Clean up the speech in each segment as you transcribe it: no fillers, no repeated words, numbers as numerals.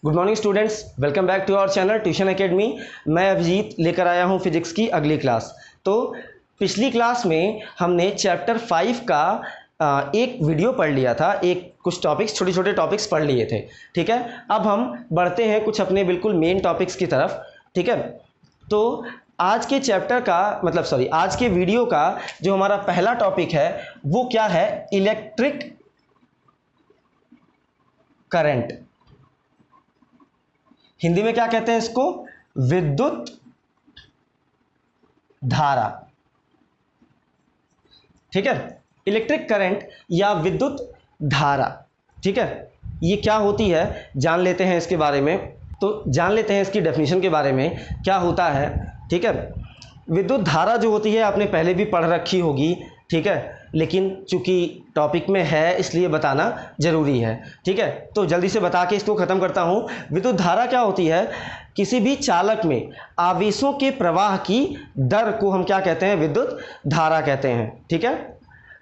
Good morning students, welcome back to our channel tuition academy. मैं अभिजीत लेकर आया हूं फिजिक्स की अगली क्लास। तो पिछली क्लास में हमने चैप्टर 5 का एक वीडियो पढ़ लिया था, एक कुछ टॉपिक्स, छोटे छोटे टॉपिक्स पढ़ लिए थे। ठीक है, अब हम बढ़ते हैं कुछ अपने बिल्कुल मेन टॉपिक्स की तरफ। ठीक है, तो आज के चैप्टर का आज के वीडियो का जो हमारा पहला टॉपिक है वो क्या है? Electric current. हिंदी में क्या कहते हैं इसको? विद्युत धारा। ठीक है, इलेक्ट्रिक करंट या विद्युत धारा। ठीक है, ये क्या होती है जान लेते हैं इसके बारे में। तो जान लेते हैं इसकी डेफिनेशन के बारे में क्या होता है। ठीक है, विद्युत धारा जो होती है आपने पहले भी पढ़ रखी होगी। ठीक है, लेकिन चूंकि टॉपिक में है इसलिए बताना ज़रूरी है। ठीक है, तो जल्दी से बता के इसको ख़त्म करता हूँ। विद्युत धारा क्या होती है? किसी भी चालक में आवेशों के प्रवाह की दर को हम क्या कहते हैं? विद्युत धारा कहते हैं। ठीक है,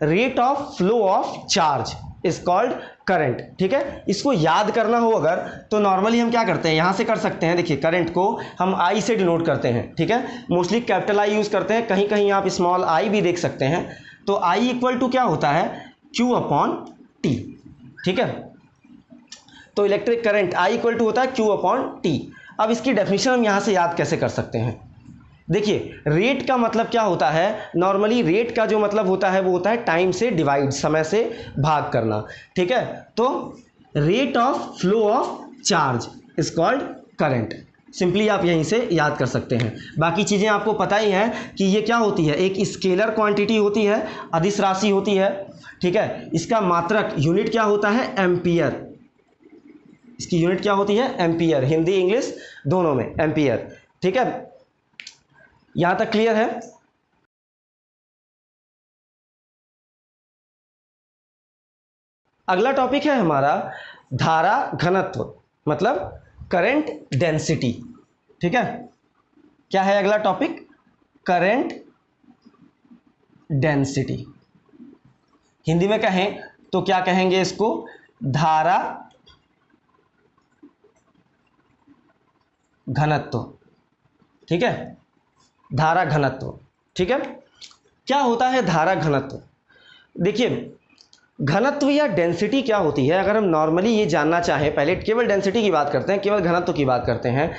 rate of flow of charge is called current. ठीक है, इसको याद करना हो अगर तो नॉर्मली हम क्या करते हैं, यहाँ से कर सकते हैं। देखिए, करंट को हम आई से डिनोट करते हैं। ठीक है, मोस्टली कैपिटल आई यूज़ करते हैं, कहीं कहीं आप स्मॉल आई भी देख सकते हैं। तो आई इक्वल टू क्या होता है? Q upon T. ठीक है, तो electric current I equal to होता है Q अपॉन टी। अब इसकी डेफिनेशन हम यहाँ से याद कैसे कर सकते हैं? देखिए, रेट का मतलब क्या होता है? नॉर्मली रेट का जो मतलब होता है वो होता है टाइम से डिवाइड, समय से भाग करना। ठीक है, तो rate of flow of charge is called current. Simply आप यहीं से याद कर सकते हैं। बाकी चीज़ें आपको पता ही हैं कि ये क्या होती है, एक स्केलर क्वांटिटी होती है, अदिश राशि होती है। ठीक है, इसका मात्रक यूनिट क्या होता है? एम्पियर। इसकी यूनिट क्या होती है? एम्पियर। हिंदी इंग्लिश दोनों में एम्पियर। ठीक है, यहां तक क्लियर है? अगला टॉपिक है हमारा धारा घनत्व, मतलब करंट डेंसिटी। ठीक है, क्या है अगला टॉपिक? Current density. हिंदी में कहें तो क्या कहेंगे इसको? धारा घनत्व। ठीक है, धारा घनत्व। ठीक है, क्या होता है धारा घनत्व? देखिए, घनत्व या डेंसिटी क्या होती है, अगर हम नॉर्मली ये जानना चाहें, पहले केवल डेंसिटी की बात करते हैं, केवल घनत्व की बात करते हैं,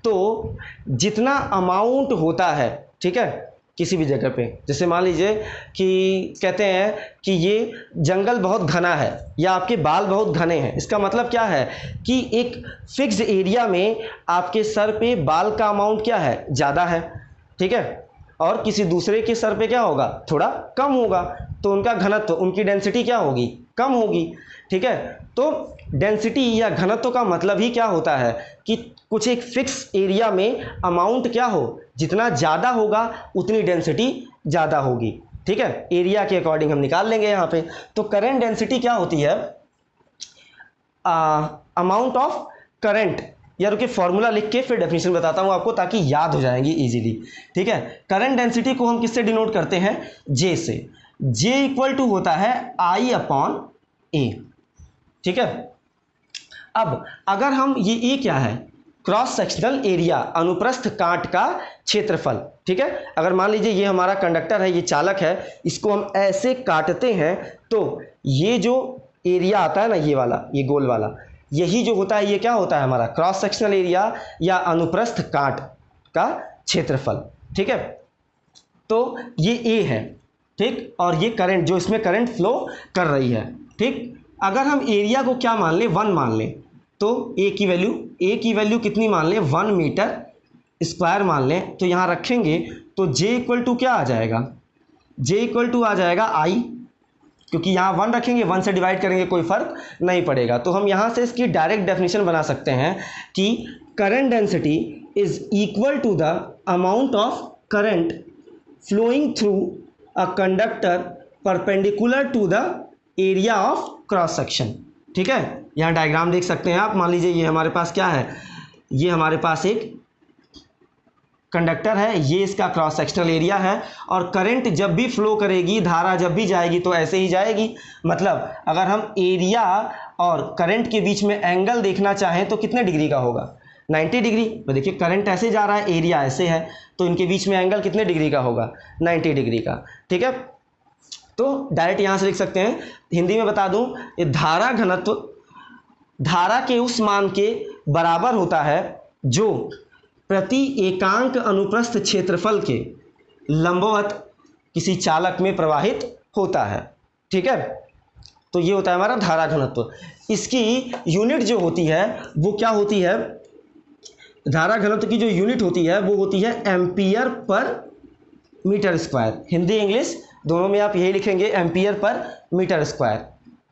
तो जितना अमाउंट होता है, ठीक है, किसी भी जगह पे, जैसे मान लीजिए कि कहते हैं कि ये जंगल बहुत घना है या आपके बाल बहुत घने हैं, इसका मतलब क्या है कि एक फिक्स्ड एरिया में आपके सर पे बाल का अमाउंट क्या है? ज़्यादा है। ठीक है, और किसी दूसरे के सर पे क्या होगा? थोड़ा कम होगा, तो उनका घनत्व, उनकी डेंसिटी क्या होगी? कम होगी। ठीक है, तो डेंसिटी या घनत्व का मतलब ही क्या होता है कि कुछ एक फिक्स एरिया में अमाउंट क्या हो, जितना ज़्यादा होगा उतनी डेंसिटी ज़्यादा होगी। ठीक है, एरिया के अकॉर्डिंग हम निकाल लेंगे यहाँ पे। तो करंट डेंसिटी क्या होती है? अमाउंट ऑफ करंट, या रुके फॉर्मूला लिख के फिर डेफिनेशन बताता हूँ आपको ताकि याद हो जाएंगी इजीली। ठीक है, करंट डेंसिटी को हम किससे डिनोट करते हैं? जे से। जे इक्वल टू होता है आई अपॉन ए। ठीक है, अब अगर हम ये क्या है? क्रॉस सेक्शनल एरिया, अनुप्रस्थ काट का क्षेत्रफल। ठीक है, अगर मान लीजिए ये हमारा कंडक्टर है, ये चालक है, इसको हम ऐसे काटते हैं तो ये जो एरिया आता है ना, ये वाला, ये गोल वाला, यही जो होता है ये क्या होता है? हमारा क्रॉस सेक्शनल एरिया या अनुप्रस्थ काट का क्षेत्रफल। ठीक है, तो ये ए है। ठीक, और ये करंट, जो इसमें करंट फ्लो कर रही है। ठीक, अगर हम एरिया को क्या मान लें? 1 मान लें, तो ए की वैल्यू कितनी मान लें? 1 मीटर स्क्वायर मान लें, तो यहाँ रखेंगे तो जे इक्वल टू क्या आ जाएगा? जे इक्वल टू आ जाएगा आई, क्योंकि यहाँ 1 रखेंगे, 1 से डिवाइड करेंगे, कोई फर्क नहीं पड़ेगा। तो हम यहाँ से इसकी डायरेक्ट डेफिनेशन बना सकते हैं कि current density is equal to the amount of current flowing through a conductor perpendicular to the area of cross section. ठीक है, यहाँ डायग्राम देख सकते हैं आप। मान लीजिए ये हमारे पास क्या है? ये हमारे पास एक कंडक्टर है, ये इसका क्रॉस सेक्शनल एरिया है, और करंट जब भी फ्लो करेगी, धारा जब भी जाएगी तो ऐसे ही जाएगी। मतलब अगर हम एरिया और करंट के बीच में एंगल देखना चाहें तो कितने डिग्री का होगा, 90 डिग्री। तो देखिए करंट ऐसे जा रहा है, एरिया ऐसे है, तो इनके बीच में एंगल कितने डिग्री का होगा, 90 डिग्री का। ठीक है, तो डायरेक्ट यहाँ से लिख सकते हैं, हिंदी में बता दूँ, ये धारा घनत्व धारा के उस मान के बराबर होता है जो प्रति एकांक अनुप्रस्थ क्षेत्रफल के लंबवत किसी चालक में प्रवाहित होता है। ठीक है, तो ये होता है हमारा धारा घनत्व। इसकी यूनिट जो होती है वो क्या होती है, धारा घनत्व की जो यूनिट होती है वो होती है ampere per metre square. Hindi English दोनों में आप यही लिखेंगे, एम्पियर पर मीटर स्क्वायर।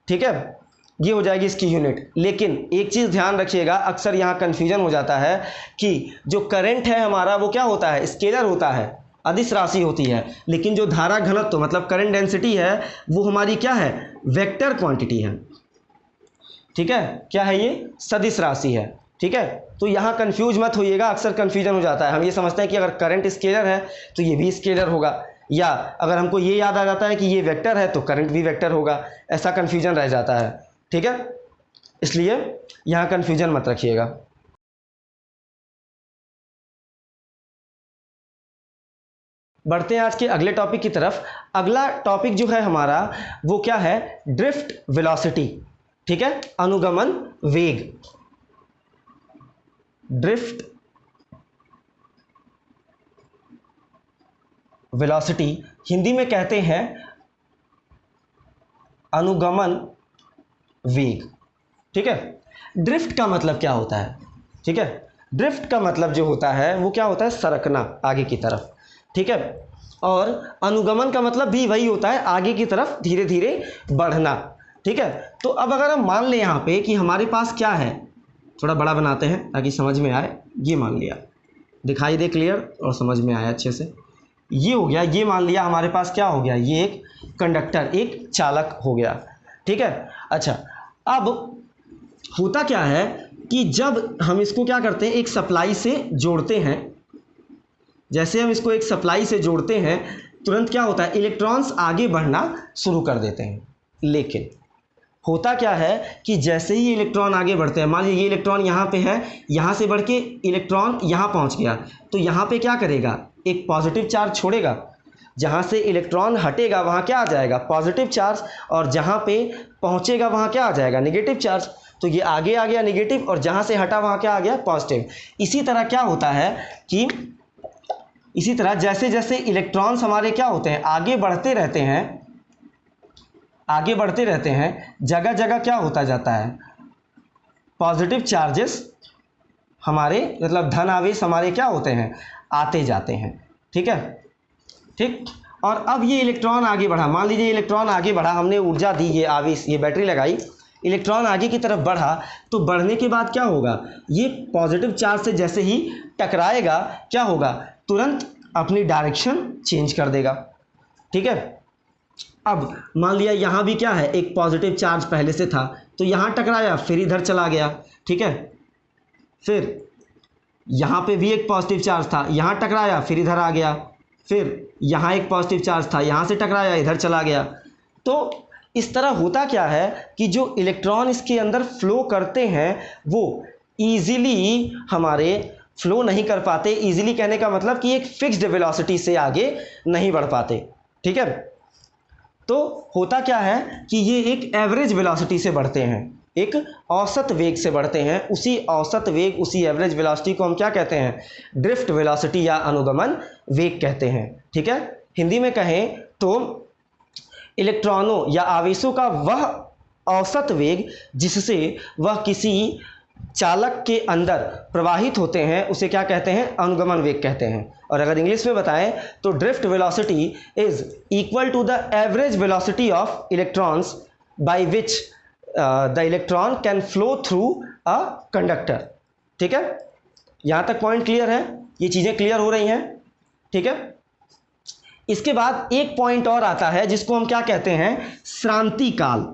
ठीक है, ये हो जाएगी इसकी यूनिट। लेकिन एक चीज़ ध्यान रखिएगा, अक्सर यहाँ कन्फ्यूजन हो जाता है कि जो करंट है हमारा वो क्या होता है, स्केलर होता है, अदिश राशि होती है, लेकिन जो धारा घनत्व मतलब करंट डेंसिटी है वो हमारी क्या है, वेक्टर क्वांटिटी है। ठीक है, क्या है ये, सदिश राशि है। ठीक है, तो यहाँ कंफ्यूज मत होइएगा, अक्सर कन्फ्यूजन हो जाता है। हम ये समझते हैं कि अगर करंट स्केलर है तो ये भी स्केलर होगा, या अगर हमको ये याद आ जाता है कि ये वेक्टर है तो करंट भी वेक्टर होगा, ऐसा कन्फ्यूजन रह जाता है। ठीक है, इसलिए यहाँ कन्फ्यूजन मत रखिएगा। बढ़ते हैं आज के अगले टॉपिक की तरफ। अगला टॉपिक जो है हमारा वो क्या है, ड्रिफ्ट वेलोसिटी। ठीक है, अनुगमन वेग, ड्रिफ्ट वेलोसिटी, हिंदी में कहते हैं अनुगमन वेग। ठीक है, ड्रिफ्ट का मतलब क्या होता है, ठीक है, ड्रिफ्ट का मतलब जो होता है वो क्या होता है, सरकना आगे की तरफ। ठीक है, और अनुगमन का मतलब भी वही होता है, आगे की तरफ धीरे धीरे बढ़ना। ठीक है, तो अब अगर हम मान लें यहाँ पे कि हमारे पास क्या है, थोड़ा बड़ा बनाते हैं ताकि समझ में आए, ये मान लिया, दिखाई दे क्लियर और समझ में आया अच्छे से, ये हो गया, ये मान लिया हमारे पास क्या हो गया, ये एक कंडक्टर, एक चालक हो गया। ठीक है, अच्छा अब होता क्या है कि जब हम इसको क्या करते हैं, एक सप्लाई से जोड़ते हैं, जैसे हम इसको एक सप्लाई से जोड़ते हैं तुरंत क्या होता है, इलेक्ट्रॉन्स आगे बढ़ना शुरू कर देते हैं। लेकिन होता क्या है कि जैसे ही इलेक्ट्रॉन आगे बढ़ते हैं, मान लीजिए ये इलेक्ट्रॉन यहाँ पे है, यहाँ से बढ़ के इलेक्ट्रॉन यहाँ पहुँच गया, तो यहाँ पे क्या करेगा, एक पॉजिटिव चार्ज छोड़ेगा, जहाँ से इलेक्ट्रॉन हटेगा वहाँ क्या आ जाएगा, पॉजिटिव चार्ज, और जहाँ पे पहुँचेगा वहाँ क्या आ जाएगा, नेगेटिव चार्ज। तो ये आगे आ गया नेगेटिव, और जहाँ से हटा वहाँ क्या आ गया, पॉजिटिव। इसी तरह क्या होता है कि इसी तरह जैसे जैसे इलेक्ट्रॉन्स हमारे क्या होते हैं, आगे बढ़ते रहते हैं, आगे बढ़ते रहते हैं, जगह जगह क्या होता जाता है, पॉजिटिव चार्जेस हमारे मतलब धन आवेश हमारे क्या होते हैं, आते जाते हैं। ठीक है, ठीक, और अब ये इलेक्ट्रॉन आगे बढ़ा, मान लीजिए इलेक्ट्रॉन आगे बढ़ा, हमने ऊर्जा दी, ये आवेश, ये बैटरी लगाई, इलेक्ट्रॉन आगे की तरफ बढ़ा, तो बढ़ने के बाद क्या होगा, ये पॉजिटिव चार्ज से जैसे ही टकराएगा क्या होगा, तुरंत अपनी डायरेक्शन चेंज कर देगा। ठीक है, अब मान लिया यहाँ भी क्या है, एक पॉजिटिव चार्ज पहले से था, तो यहाँ टकराया फिर इधर चला गया। ठीक है, फिर यहाँ पे भी एक पॉजिटिव चार्ज था, यहाँ टकराया फिर इधर आ गया, फिर यहाँ एक पॉजिटिव चार्ज था, यहाँ से टकराया इधर चला गया। तो इस तरह होता क्या है कि जो इलेक्ट्रॉन इसके अंदर फ्लो करते हैं वो ईजिली हमारे फ्लो नहीं कर पाते। ईजिली कहने का मतलब कि एक फिक्स्ड वेलोसिटी से आगे नहीं बढ़ पाते। ठीक है, तो होता क्या है कि ये एक एवरेज वेलोसिटी से बढ़ते हैं, एक औसत वेग से बढ़ते हैं। उसी औसत वेग, उसी एवरेज वेलोसिटी को हम क्या कहते हैं, ड्रिफ्ट वेलोसिटी या अनुगमन वेग कहते हैं। ठीक है, हिंदी में कहें तो इलेक्ट्रॉनों या आवेशों का वह औसत वेग जिससे वह किसी चालक के अंदर प्रवाहित होते हैं उसे क्या कहते हैं, अनुगमन वेग कहते हैं। और अगर इंग्लिश में बताएं तो drift velocity is equal to the average velocity of electrons by which the electron can flow through a conductor. ठीक है, यहाँ तक पॉइंट क्लियर है, ये चीज़ें क्लियर हो रही हैं। ठीक है, इसके बाद एक पॉइंट और आता है जिसको हम क्या कहते हैं, श्रांति काल।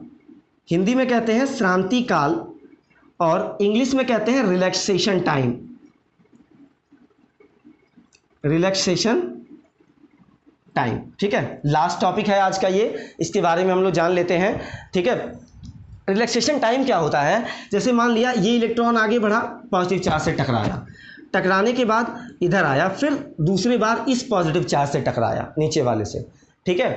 हिंदी में कहते हैं श्रांति काल और इंग्लिश में कहते हैं रिलैक्सेशन टाइम। Relaxation time. ठीक है, लास्ट टॉपिक है आज का ये, इसके बारे में हम लोग जान लेते हैं। ठीक है, रिलैक्सेशन टाइम क्या होता है? जैसे मान लिया ये इलेक्ट्रॉन आगे बढ़ा, पॉजिटिव चार्ज से टकराया, टकराने के बाद इधर आया, फिर दूसरी बार इस पॉजिटिव चार्ज से टकराया नीचे वाले से। ठीक है,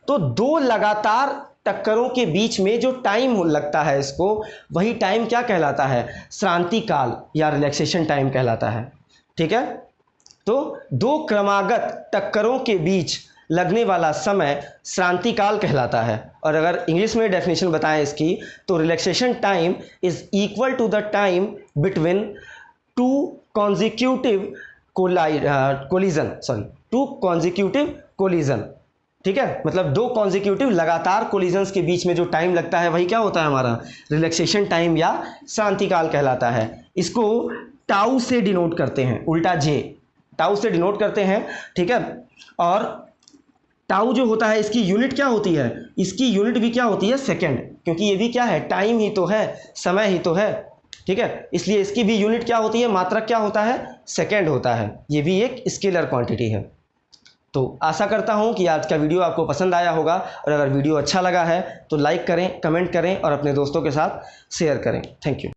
तो दो लगातार टक्करों के बीच में जो टाइम लगता है इसको, वही टाइम क्या कहलाता है? श्रांति काल या रिलैक्सेशन टाइम कहलाता है। ठीक है, तो दो क्रमागत टक्करों के बीच लगने वाला समय श्रांति काल कहलाता है। और अगर इंग्लिश में डेफिनेशन बताएं इसकी, तो relaxation time is equal to the time between two consecutive collision. ठीक है, मतलब दो कॉन्जिक्यूटिव लगातार कोलिजन्स के बीच में जो टाइम लगता है वही क्या होता है? हमारा रिलैक्सेशन टाइम या शांति काल कहलाता है। इसको टाउ से डिनोट करते हैं, उल्टा जे, टाउ से डिनोट करते हैं। ठीक है, और टाउ जो होता है इसकी यूनिट क्या होती है? इसकी यूनिट भी क्या होती है? सेकेंड, क्योंकि ये भी क्या है? टाइम ही तो है, समय ही तो है। ठीक है, इसलिए इसकी भी यूनिट क्या होती है? मात्रक क्या होता है? सेकेंड होता है। ये भी एक स्केलर क्वांटिटी है। तो आशा करता हूँ कि आज का वीडियो आपको पसंद आया होगा, और अगर वीडियो अच्छा लगा है तो लाइक करें, कमेंट करें और अपने दोस्तों के साथ शेयर करें। Thank you.